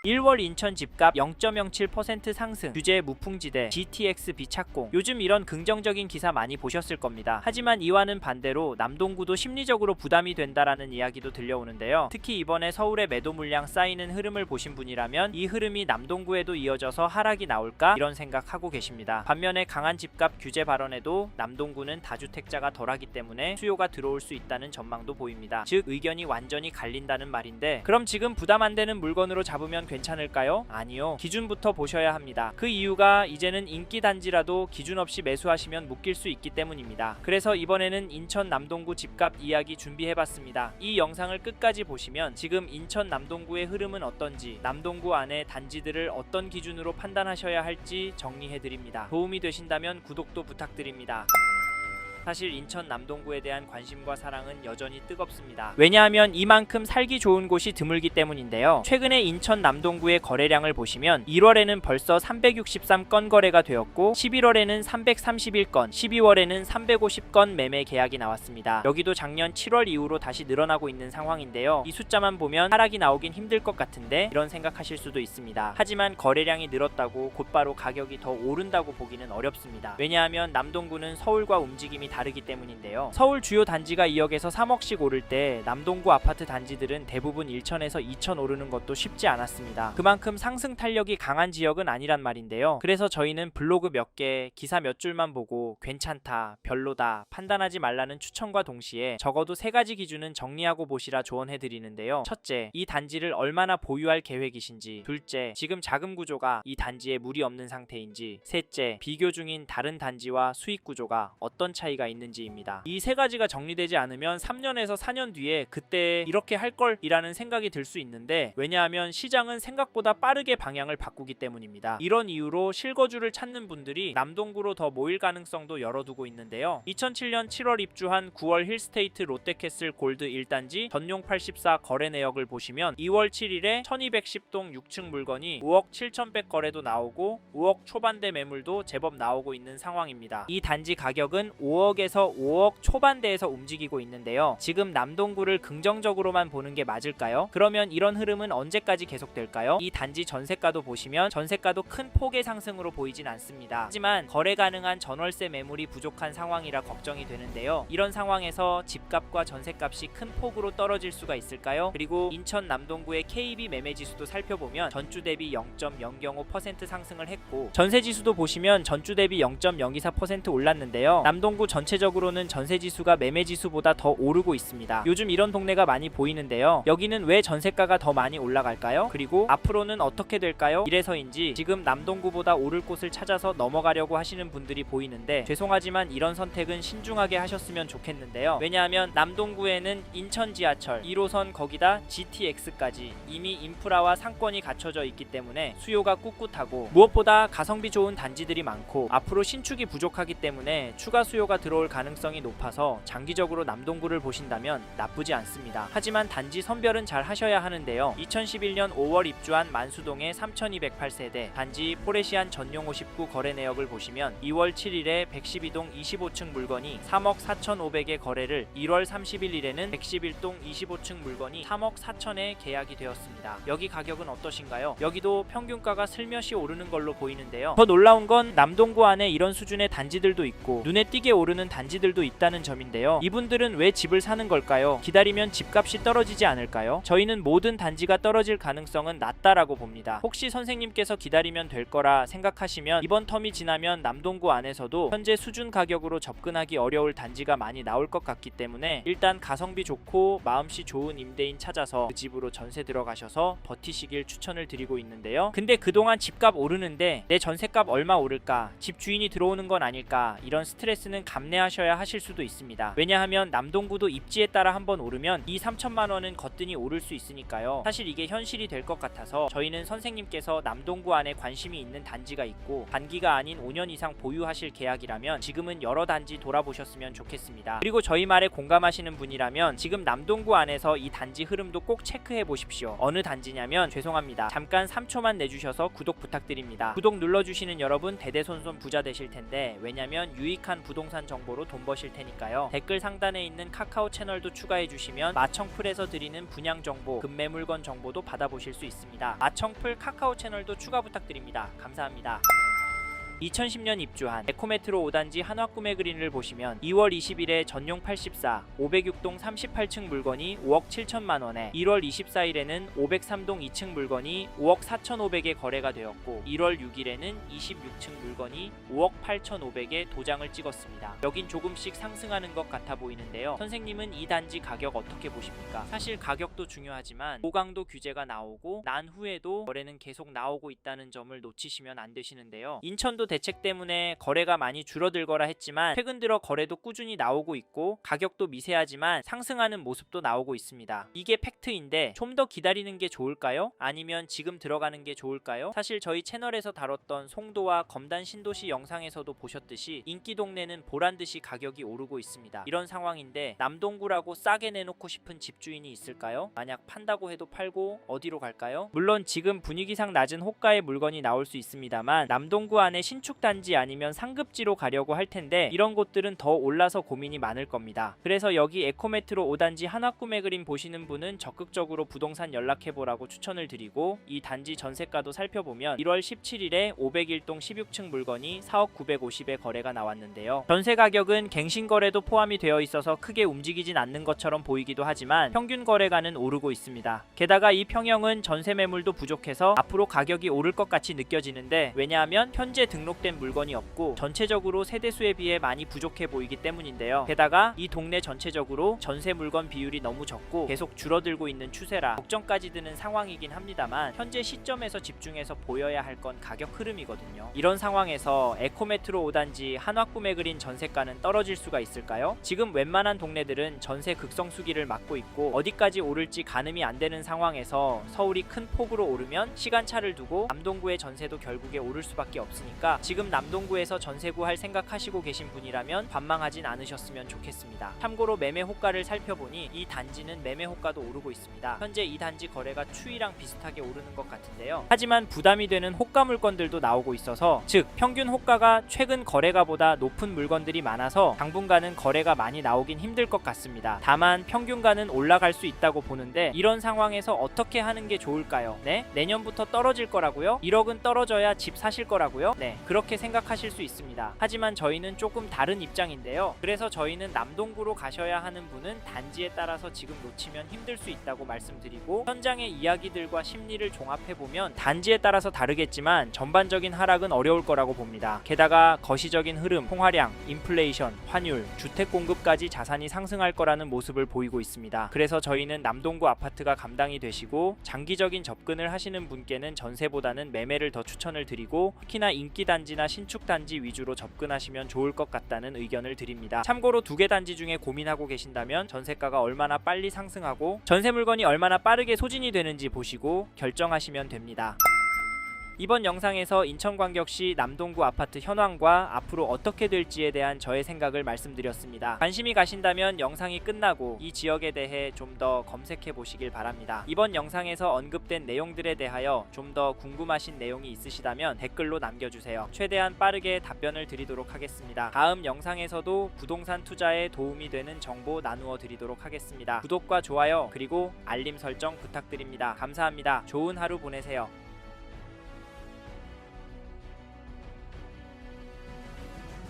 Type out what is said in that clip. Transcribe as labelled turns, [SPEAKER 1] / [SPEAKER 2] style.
[SPEAKER 1] 1월 인천 집값 0.07% 상승, 규제 무풍지대, GTX 비착공. 요즘 이런 긍정적인 기사 많이 보셨을 겁니다. 하지만 이와는 반대로 남동구도 심리적으로 부담이 된다라는 이야기도 들려오는데요. 특히 이번에 서울의 매도 물량 쌓이는 흐름을 보신 분이라면 이 흐름이 남동구에도 이어져서 하락이 나올까 이런 생각하고 계십니다. 반면에 강한 집값 규제 발언에도 남동구는 다주택자가 덜하기 때문에 수요가 들어올 수 있다는 전망도 보입니다. 즉 의견이 완전히 갈린다는 말인데, 그럼 지금 부담 안 되는 물건으로 잡으면 괜찮을까요? 아니요. 기준부터 보셔야 합니다. 그 이유가 이제는 인기 단지라도 기준 없이 매수하시면 묶일 수 있기 때문입니다. 그래서 이번에는 인천 남동구 집값 이야기 준비해봤습니다. 이 영상을 끝까지 보시면 지금 인천 남동구의 흐름은 어떤지, 남동구 안에 단지들을 어떤 기준으로 판단하셔야 할지 정리해드립니다. 도움이 되신다면 구독도 부탁드립니다. 사실 인천 남동구에 대한 관심과 사랑은 여전히 뜨겁습니다. 왜냐하면 이만큼 살기 좋은 곳이 드물기 때문인데요. 최근에 인천 남동구의 거래량을 보시면 1월에는 벌써 363건 거래가 되었고 11월에는 331건, 12월에는 350건 매매 계약이 나왔습니다. 여기도 작년 7월 이후로 다시 늘어나고 있는 상황인데요. 이 숫자만 보면 하락이 나오긴 힘들 것 같은데 이런 생각하실 수도 있습니다. 하지만 거래량이 늘었다고 곧바로 가격이 더 오른다고 보기는 어렵습니다. 왜냐하면 남동구는 서울과 움직임이 다르기 때문인데요. 서울 주요 단지가 2억에서 3억씩 오를 때 남동구 아파트 단지들은 대부분 1천에서 2천 오르는 것도 쉽지 않았습니다. 그만큼 상승 탄력이 강한 지역은 아니란 말인데요. 그래서 저희는 블로그 몇 개, 기사 몇 줄만 보고 괜찮다, 별로다 판단하지 말라는 추천과 동시에 적어도 3가지 기준은 정리하고 보시라 조언해드리는데요. 첫째, 이 단지를 얼마나 보유할 계획이신지. 둘째, 지금 자금 구조가 이 단지에 무리 없는 상태인지. 셋째, 비교 중인 다른 단지와 수익 구조가 어떤 차이가 있는지입니다. 이 3가지가 정리되지 않으면 3년에서 4년 뒤에 그때 이렇게 할걸 이라는 생각이 들 수 있는데, 왜냐하면 시장은 생각보다 빠르게 방향을 바꾸기 때문입니다. 이런 이유로 실거주를 찾는 분들이 남동구로 더 모일 가능성도 열어두고 있는데요. 2007년 7월 입주한 9월 힐스테이트 롯데캐슬 골드 1단지 전용 84 거래 내역을 보시면 2월 7일에 1210동 6층 물건이 5억 7천백 거래도 나오고 5억 초반대 매물도 제법 나오고 있는 상황입니다. 이 단지 가격은 5억에서 5억 초반대에서 움직이고 있는데요. 지금 남동구를 긍정적으로만 보는 게 맞을까요? 그러면 이런 흐름은 언제까지 계속될까요? 이 단지 전세가도 보시면 전세가도 큰 폭의 상승으로 보이진 않습니다. 하지만 거래 가능한 전월세 매물이 부족한 상황이라 걱정이 되는데요. 이런 상황에서 집값과 전세값이 큰 폭으로 떨어질 수가 있을까요? 그리고 인천 남동구의 KB 매매지수도 살펴보면 전주 대비 0.005% 상승을 했고, 전세지수도 보시면 전주 대비 0.024% 올랐는데요. 남동구 전체적으로는 전세지수가 매매지수보다 더 오르고 있습니다. 요즘 이런 동네가 많이 보이는데요. 여기는 왜 전세가가 더 많이 올라갈까요? 그리고 앞으로는 어떻게 될까요? 이래서인지 지금 남동구보다 오를 곳을 찾아서 넘어가려고 하시는 분들이 보이는데, 죄송하지만 이런 선택은 신중하게 하셨으면 좋겠는데요. 왜냐하면 남동구에는 인천 지하철 1호선 거기다 GTX까지 이미 인프라와 상권이 갖춰져 있기 때문에 수요가 꿋꿋하고, 무엇보다 가성비 좋은 단지들이 많고 앞으로 신축이 부족하기 때문에 추가 수요가 들어올 가능성이 높아서 장기적으로 남동구를 보신다면 나쁘지 않습니다. 하지만 단지 선별은 잘 하셔야 하는데요. 2011년 5월 입주한 만수동의 3208세대 단지 포레시안 전용 59 거래 내역을 보시면 2월 7일에 112동 25층 물건이 3억 4,500에 거래를, 1월 31일에는 111동 25층 물건이 3억 4천에 계약이 되었습니다. 여기 가격은 어떠신가요? 여기도 평균가가 슬며시 오르는 걸로 보이는데요. 더 놀라운 건 남동구 안에 이런 수준의 단지들도 있고 눈에 띄게 오르는 단지들도 있다는 점인데요. 이분들은 왜 집을 사는 걸까요? 기다리면 집값이 떨어지지 않을까요? 저희는 모든 단지가 떨어질 가능성은 낮다라고 봅니다. 혹시 선생님께서 기다리면 될 거라 생각하시면 이번 텀이 지나면 남동구 안에서도 현재 수준 가격으로 접근하기 어려울 단지가 많이 나올 것 같기 때문에 일단 가성비 좋고 마음씨 좋은 임대인 찾아서 그 집으로 전세 들어가셔서 버티시길 추천을 드리고 있는데요. 근데 그동안 집값 오르는데 내 전세값 얼마 오를까? 집 주인이 들어오는 건 아닐까? 이런 스트레스는 감내하셔야 하실 수도 있습니다. 왜냐하면 남동구도 입지에 따라 한번 오르면 이 3천만 원은 거뜬히 오를 수 있으니까요. 사실 이게 현실이 될 것 같아서 저희는 선생님께서 남동구 안에 관심이 있는 단지가 있고 단기가 아닌 5년 이상 보유하실 계약이라면 지금은 여러 단지 돌아보셨으면 좋겠습니다. 그리고 저희 말에 공감하시는 분이라면 지금 남동구 안에서 이 단지 흐름도 꼭 체크해 보십시오. 어느 단지냐면, 죄송합니다, 잠깐 3초만 내주셔서 구독 부탁드립니다. 구독 눌러주시는 여러분 대대손손 부자 되실 텐데, 왜냐면 유익한 부동산 정보로 돈 버실 테니까요. 댓글 상단에 있는 카카오 채널도 추가해 주시면 마청풀에서 드리는 분양 정보, 급매 물건 정보도 받아보실 수 있습니다. 마청풀 카카오 채널도 추가 부탁드립니다. 감사합니다. 2010년 입주한 에코메트로 5단지 한화꿈의 그린을 보시면 2월 20일에 전용 84, 506동 38층 물건이 5억 7천만원에 1월 24일에는 503동 2층 물건이 5억 4,500에 거래가 되었고 1월 6일에는 26층 물건이 5억 8,500에 도장을 찍었습니다. 여긴 조금씩 상승하는 것 같아 보이는데요. 선생님은 이 단지 가격 어떻게 보십니까? 사실 가격도 중요하지만 고강도 규제가 나오고 난 후에도 거래는 계속 나오고 있다는 점을 놓치시면 안 되시는데요. 인천도 대책 때문에 거래가 많이 줄어들거라 했지만 최근 들어 거래도 꾸준히 나오고 있고 가격도 미세하지만 상승하는 모습도 나오고 있습니다. 이게 팩트인데 좀 더 기다리는 게 좋을까요? 아니면 지금 들어가는 게 좋을까요? 사실 저희 채널에서 다뤘던 송도와 검단 신도시 영상에서도 보셨듯이 인기 동네는 보란듯이 가격이 오르고 있습니다. 이런 상황인데 남동구라고 싸게 내놓고 싶은 집주인이 있을까요? 만약 판다고 해도 팔고 어디로 갈까요? 물론 지금 분위기상 낮은 호가의 물건이 나올 수 있습니다만 남동구 안에 신축 단지 아니면 상급지로 가려고 할 텐데 이런 곳들은 더 올라서 고민이 많을 겁니다. 그래서 여기 에코메트로 5단지 한화꿈의 그림 보시는 분은 적극적으로 부동산 연락해보라고 추천을 드리고 이 단지 전세가도 살펴보면 1월 17일에 501동 16층 물건이 4억 950에 거래가 나왔는데요. 전세 가격은 갱신 거래도 포함이 되어 있어서 크게 움직이진 않는 것처럼 보이기도 하지만 평균 거래가는 오르고 있습니다. 게다가 이 평형은 전세 매물도 부족해서 앞으로 가격이 오를 것 같이 느껴지는데 왜냐하면 현재 등록된 물건이 없고 전체적으로 세대수에 비해 많이 부족해 보이기 때문인데요. 게다가 이 동네 전체적으로 전세 물건 비율이 너무 적고 계속 줄어들고 있는 추세라 걱정까지 드는 상황이긴 합니다만 현재 시점에서 집중해서 보여야 할 건 가격 흐름이거든요. 이런 상황에서 에코메트로 5단지 한화꿈의 그린 전세가는 떨어질 수가 있을까요? 지금 웬만한 동네들은 전세 극성수기를 맞고 있고 어디까지 오를지 가늠이 안 되는 상황에서 서울이 큰 폭으로 오르면 시간차를 두고 남동구의 전세도 결국에 오를 수밖에 없으니까 지금 남동구에서 전세 구할 생각하시고 계신 분이라면 관망하진 않으셨으면 좋겠습니다. 참고로 매매 호가를 살펴보니 이 단지는 매매 호가도 오르고 있습니다. 현재 이 단지 거래가 추이랑 비슷하게 오르는 것 같은데요. 하지만 부담이 되는 호가 물건들도 나오고 있어서 즉 평균 호가가 최근 거래가보다 높은 물건들이 많아서 당분간은 거래가 많이 나오긴 힘들 것 같습니다. 다만 평균가는 올라갈 수 있다고 보는데 이런 상황에서 어떻게 하는 게 좋을까요? 네? 내년부터 떨어질 거라고요? 1억은 떨어져야 집 사실 거라고요? 네, 그렇게 생각하실 수 있습니다. 하지만 저희는 조금 다른 입장인데요. 그래서 저희는 남동구로 가셔야 하는 분은 단지에 따라서 지금 놓치면 힘들 수 있다고 말씀드리고 현장의 이야기들과 심리를 종합해보면 단지에 따라서 다르겠지만 전반적인 하락은 어려울 거라고 봅니다. 게다가 거시적인 흐름, 통화량, 인플레이션, 환율, 주택 공급까지 자산이 상승할 거라는 모습을 보이고 있습니다. 그래서 저희는 남동구 아파트가 감당이 되시고 장기적인 접근을 하시는 분께는 전세보다는 매매를 더 추천을 드리고 특히나 인기 단지나 신축 단지 위주로 접근하시면 좋을 것 같다는 의견을 드립니다. 참고로 두 개 단지 중에 고민하고 계신다면 전세가가 얼마나 빨리 상승하고 전세 물건이 얼마나 빠르게 소진이 되는지 보시고 결정하시면 됩니다. 이번 영상에서 인천광역시 남동구 아파트 현황과 앞으로 어떻게 될지에 대한 저의 생각을 말씀드렸습니다. 관심이 가신다면 영상이 끝나고 이 지역에 대해 좀 더 검색해 보시길 바랍니다. 이번 영상에서 언급된 내용들에 대하여 좀 더 궁금하신 내용이 있으시다면 댓글로 남겨주세요. 최대한 빠르게 답변을 드리도록 하겠습니다. 다음 영상에서도 부동산 투자에 도움이 되는 정보 나누어 드리도록 하겠습니다. 구독과 좋아요 그리고 알림 설정 부탁드립니다. 감사합니다. 좋은 하루 보내세요.